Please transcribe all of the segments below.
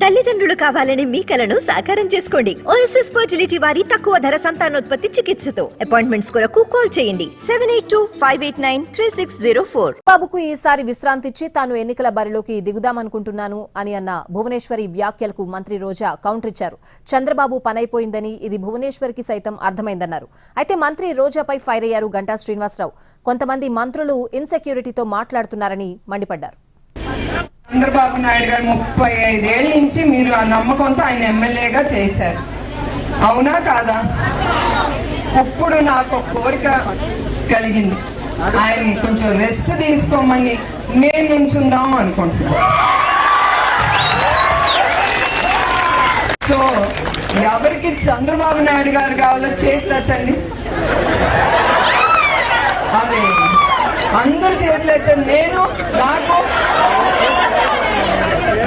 తల్లిదండ్రులు కావాలని మీ కలను సాకారం చేసుకోండి. ఓఎస్ఎస్ ఫర్టిలిటీ వారి తక్కువ ధర సంతానోత్పత్తి చికిత్సతో అపాయింట్మెంట్స్ కొరకు కాల్ చేయండి 7825893604. బాబుకు ఈసారి విశ్రాంతిచ్చి తాను ఎన్నికల బరిలోకి దిగుదామనుకుంటున్నాను అని అన్న భువనేశ్వరి వ్యాఖ్యలకు మంత్రి రోజా కౌంటర్ ఇచ్చారు. చంద్రబాబు పనైపోయిందని ఇది భువనేశ్వరికి సైతం అర్థమైందన్నారు. అయితే మంత్రి రోజాపై ఫైర్ అయ్యారు గంటా శ్రీనివాసరావు. కొంతమంది మంత్రులు ఇన్సెక్యూరిటీతో మాట్లాడుతున్నారని మండిపడ్డారు. చంద్రబాబు నాయుడు గారు 35 ఏళ్ల నుంచి మీరు ఆ నమ్మకంతో ఆయన ఎమ్మెల్యేగా చేశారు, అవునా కాదా? ఇప్పుడు నాకు కోరిక కలిగింది, ఆయన్ని కొంచెం రెస్ట్ తీసుకోమని నేను నుంచుందాం అనుకుంటున్నాను. సో ఎవరికి చంద్రబాబు నాయుడు గారు కావాలో చేతులెత్తండి. అదే అందరు చేతులెత్తండి. నేను నాకు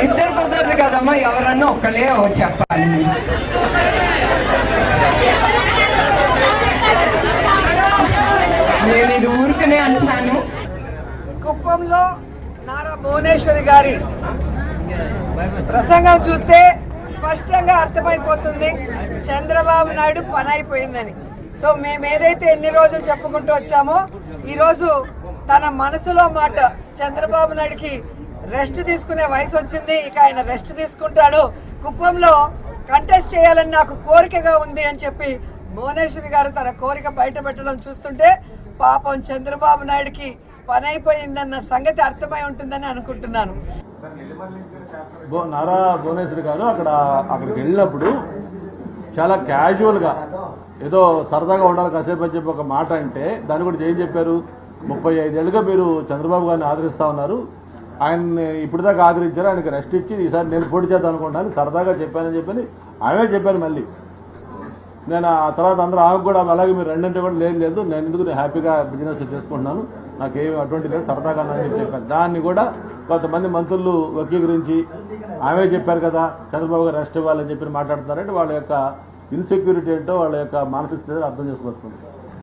ఇద్దరు కుదరదు కదమ్మా, ఎవరన్నా ఒక్కలే చెప్పాలి. నేను ఇది ఊరికనే అంటున్నాను. కుప్పంలో నారా భువనేశ్వరి గారి ప్రసంగం చూస్తే స్పష్టంగా అర్థమైపోతుంది చంద్రబాబు నాయుడు పని అయిపోయిందని. సో మేము ఏదైతే ఎన్ని రోజులు చెప్పుకుంటూ వచ్చామో ఈరోజు తన మనసులో మాట, చంద్రబాబు నాయుడికి రెస్ట్ తీసుకునే వయసు వచ్చింది, ఇక ఆయన రెస్ట్ తీసుకుంటాడు, కుప్పంలో కంటెస్ట్ చేయాలని నాకు కోరికగా ఉంది అని చెప్పి భువనేశ్వరి గారు తన కోరిక బయట పెట్టడం చూస్తుంటే పాపం చంద్రబాబు నాయుడికి పని అయిపోయిందన్న సంగతి అర్థమై ఉంటుందని అనుకుంటున్నాను. నారా భువనేశ్వరి గారు అక్కడికి వెళ్ళినప్పుడు చాలా క్యాజువల్గా ఏదో సరదాగా ఉండాలి కాసేపు అని చెప్పి ఒక మాట అంటే దాన్ని కూడా ఏం చెప్పారు, 35 ఏళ్ళుగా మీరు చంద్రబాబు గారిని ఆదరిస్తా ఉన్నారు, ఆయన్ని ఇప్పుడు దాకా ఆదరించారు, ఆయనకి రెస్ట్ ఇచ్చి ఈసారి నేను పోటీ చేద్దాం అనుకుంటాను సరదాగా చెప్పానని చెప్పని ఆమె చెప్పారు. మళ్ళీ నేను ఆ తర్వాత అందరూ ఆమెకు కూడా అలాగే మీరు రెండంటే కూడా లేదు నేను ఎందుకు హ్యాపీగా బిజినెస్ చేసుకుంటున్నాను, నాకేమి అటువంటి లేదు సరదాగా అని చెప్పాను. దాన్ని కూడా కొంతమంది మంత్రులు వక్రీకరించి ఆమె చెప్పారు కదా చంద్రబాబు గారు రెస్ట్ ఇవ్వాలని చెప్పి మాట్లాడుతున్నారంటే వాళ్ళ యొక్క ఇన్సెక్యూరిటీ ఏంటో వాళ్ళ యొక్క మానసిక స్థితిని అర్థం చేసుకోవచ్చు.